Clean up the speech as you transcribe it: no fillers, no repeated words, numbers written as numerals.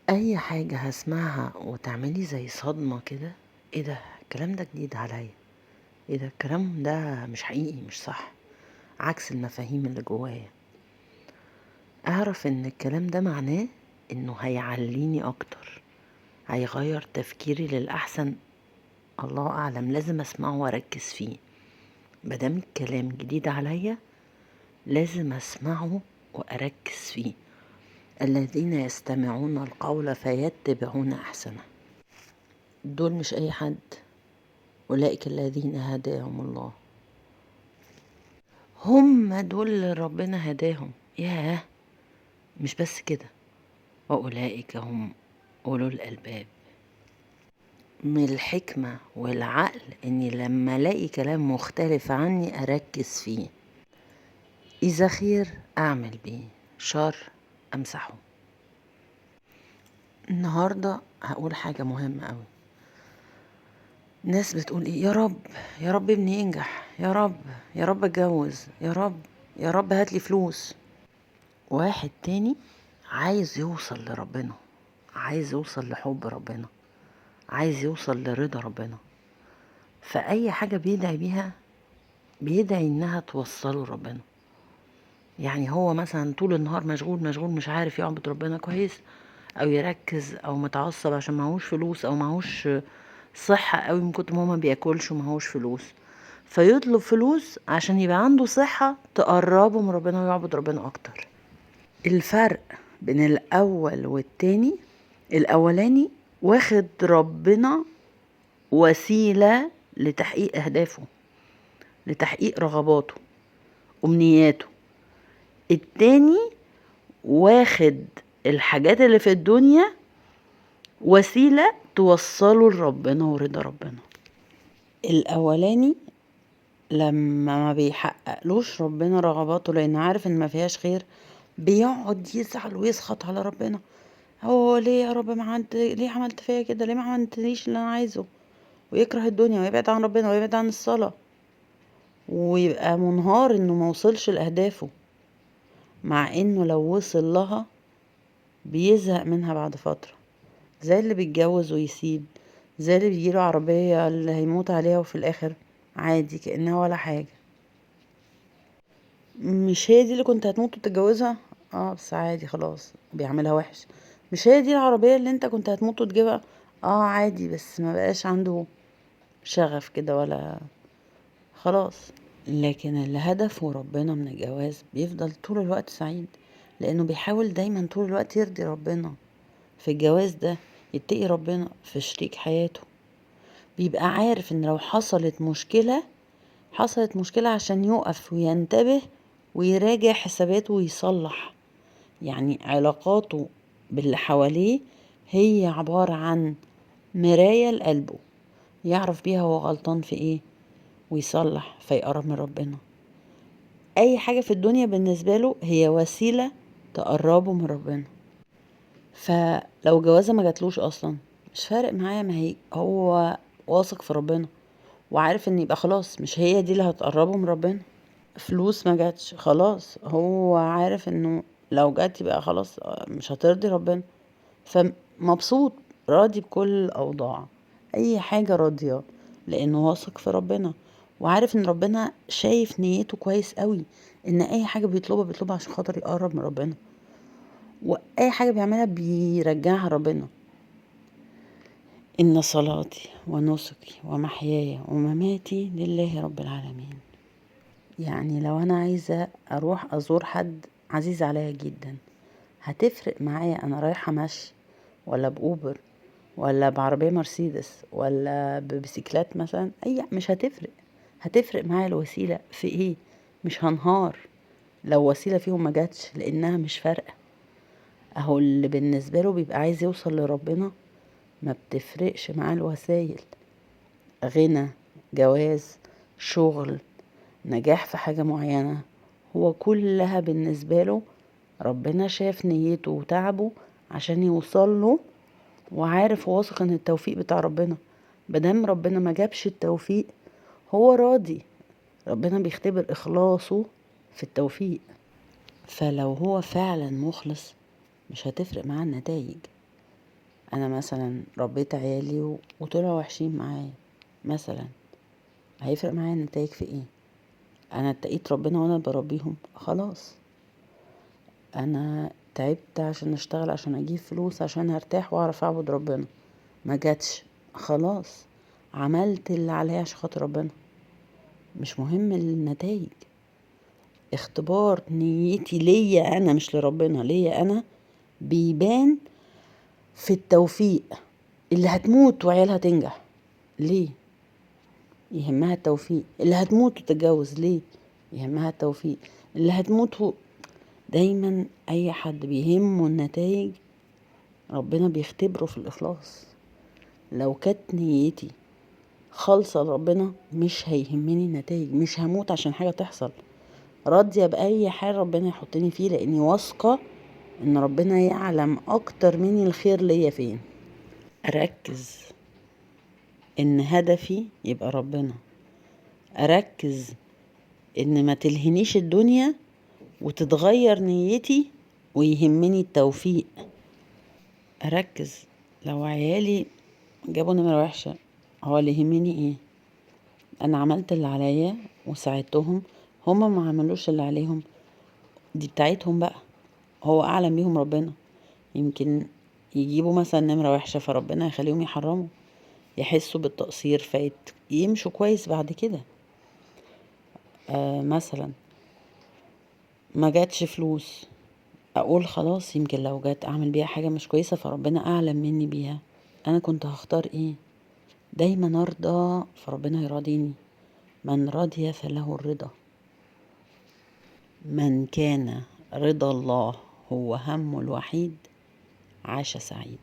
اي حاجة هسمعها وتعملي زي صدمة كده. ايه ده؟ الكلام ده جديد عليا. ايه ده؟ الكلام ده مش حقيقي، مش صح، عكس المفاهيم اللي جوايا. اعرف ان الكلام ده معناه انه هيعليني اكتر، هيغير تفكيري للاحسن. الله اعلم، لازم اسمعه واركز فيه. مادام الكلام جديد عليا لازم اسمعه واركز فيه. الذين يستمعون القول فيتبعون احسنه. دول مش اي حد، أولئك الذين هداهم الله. هم دول اللي ربنا هداهم. ياه، مش بس كده، وأولئك هم أولو الألباب. من الحكمة والعقل إني لما ألاقي كلام مختلف عني أركز فيه. إذا خير أعمل بيه، شر أمسحه. النهاردة هقول حاجة مهمة أوي. ناس بتقول إيه؟ يا رب، يا رب ابني ينجح، يا رب، يا رب اتجوز، يا رب، يا رب هاتلي فلوس. واحد تاني عايز يوصل لربنا، عايز يوصل لحب ربنا، عايز يوصل لرضا ربنا. فأي حاجة بيدعي بيها بيدعي انها توصله ربنا. يعني هو مثلا طول النهار مشغول مشغول، مش عارف يعبد ربنا كويس، او يركز، او متعصب عشان معهوش فلوس، او معهوش صحة قوي من كتر ما هو ما بياكلش ومعهوش فلوس، فيطلب فلوس عشان يبقى عنده صحة تقربه من ربنا ويعبد ربنا اكتر. الفرق بين الاول والتاني، الاولاني واخد ربنا وسيلة لتحقيق اهدافه، لتحقيق رغباته، امنياته. التاني واخد الحاجات اللي في الدنيا وسيلة توصله لربنا ورضا ربنا. الاولاني لما ما بيحققلوش ربنا رغباته لان عارف ان ما فيهاش خير، بيقعد يزعل ويسخط على ربنا. هو ليه يا رب ما عملت، ليه عملت فيا كده، ليه ما عملتليش اللي انا عايزه، ويكره الدنيا ويبعد عن ربنا ويبعد عن الصلاة، ويبقى منهار انه ما وصلش لاهدافه، مع انه لو وصل لها بيزهق منها بعد فترة. زي اللي بيتجوز ويسيب، زي اللي بيجيله عربية اللي هيموت عليها وفي الاخر عادي كأنها ولا حاجة. مش هي دي اللي كنت هتموت وتتجوزها؟ اه بس عادي خلاص، بيعملها وحش. مش هي دي العربية اللي انت كنت هتموت وتجيبها؟ اه عادي، بس ما بقاش عنده شغف كده ولا خلاص. لكن اللي هدفه ربنا من الجواز بيفضل طول الوقت سعيد، لانه بيحاول دايما طول الوقت يرضي ربنا في الجواز ده، يتقي ربنا في شريك حياته. بيبقى عارف ان لو حصلت مشكلة عشان يقف وينتبه ويراجع حساباته ويصلح. يعني علاقاته باللي حواليه هي عبارة عن مراية لقلبه، يعرف بيها هو غلطان في ايه ويصلح فيقرب من ربنا. اي حاجة في الدنيا بالنسبة له هي وسيلة تقربه من ربنا. فلو جوازة ما جاتلوش اصلا مش فارق معاه، ما هي هو واثق في ربنا وعارف ان يبقى خلاص مش هي دي اللي هتقربه من ربنا. فلوس ما جاتش خلاص، هو عارف انه لو جات يبقى خلاص مش هترضي ربنا، فمبسوط راضي بكل الاوضاع. اي حاجة راضية لانه واثق في ربنا وعارف ان ربنا شايف نيته كويس قوي، ان اي حاجة بيطلبها عشان خاطر يقرب من ربنا، واي حاجة بيعملها بيرجعها ربنا. ان صلاتي ونسكي ومحياي ومماتي لله رب العالمين. يعني لو انا عايزة اروح ازور حد عزيز عليا جدا، هتفرق معايا انا رايحة مشي ولا باوبر ولا بعربية مرسيدس ولا ببسيكلات مثلا؟ اي مش هتفرق. هتفرق معايا الوسيلة في ايه؟ مش هنهار لو وسيلة فيهم ما جاتش لانها مش فارقة. اهو اللي بالنسبة له بيبقى عايز يوصل لربنا ما بتفرقش معاه الوسائل، غنى، جواز، شغل، نجاح في حاجة معينة، هو كلها بالنسبة له ربنا شاف نيته وتعبه عشان يوصل له، وعارف وواثق ان التوفيق بتاع ربنا. مادام ربنا ما جابش التوفيق هو راضي، ربنا بيختبر اخلاصه في التوفيق. فلو هو فعلا مخلص مش هتفرق معاه النتائج، انا مثلا ربيت عيالي وطلعوا وحشين معايا مثلا، هيفرق معايا النتايج في ايه؟ انا اتقيت ربنا وانا بربيهم خلاص. انا تعبت عشان اشتغل، عشان اجيب فلوس، عشان هرتاح واعرف اعبد ربنا، ما جاتش خلاص، عملت اللي عليا عشان خاطر ربنا، مش مهم النتائج. اختبار نيتي ليا انا مش لربنا، ليا انا، بيبان في التوفيق. اللي هتموت وعيالها تنجح ليه؟ يهمها التوفيق. اللي هتموت وتتجوز ليه؟ يهمها التوفيق. اللي هتموت دايما اي حد بيهمه النتائج ربنا بيختبره في الاخلاص. لو كانت نيتي خالصة لربنا مش هيهمني النتائج، مش هموت عشان حاجة تحصل، راضية بأي حال ربنا يحطني فيه، لأني واثقة إن ربنا يعلم أكتر مني الخير ليا فين. أركز إن هدفي يبقى ربنا، أركز إن ما تلهنيش الدنيا وتتغير نيتي ويهمني التوفيق. أركز لو عيالي جابوا نمرة وحشة، هو اللي يهمني إيه؟ أنا عملت اللي عليا وساعدتهم، هما ما عملوش اللي عليهم، دي بتاعتهم بقى، هو أعلم بيهم ربنا. يمكن يجيبوا مثلا نمرة وحشة فربنا يخليهم يحرموا، يحسوا بالتقصير يمشوا كويس بعد كده. مثلا ما جاتش فلوس، اقول خلاص يمكن لو جات اعمل بيها حاجة مش كويسة فربنا اعلم مني بيها، انا كنت هختار ايه؟ دايما ارضى فربنا يراضيني. من رضي فله الرضا. من كان رضا الله هو همه الوحيد عاش سعيد.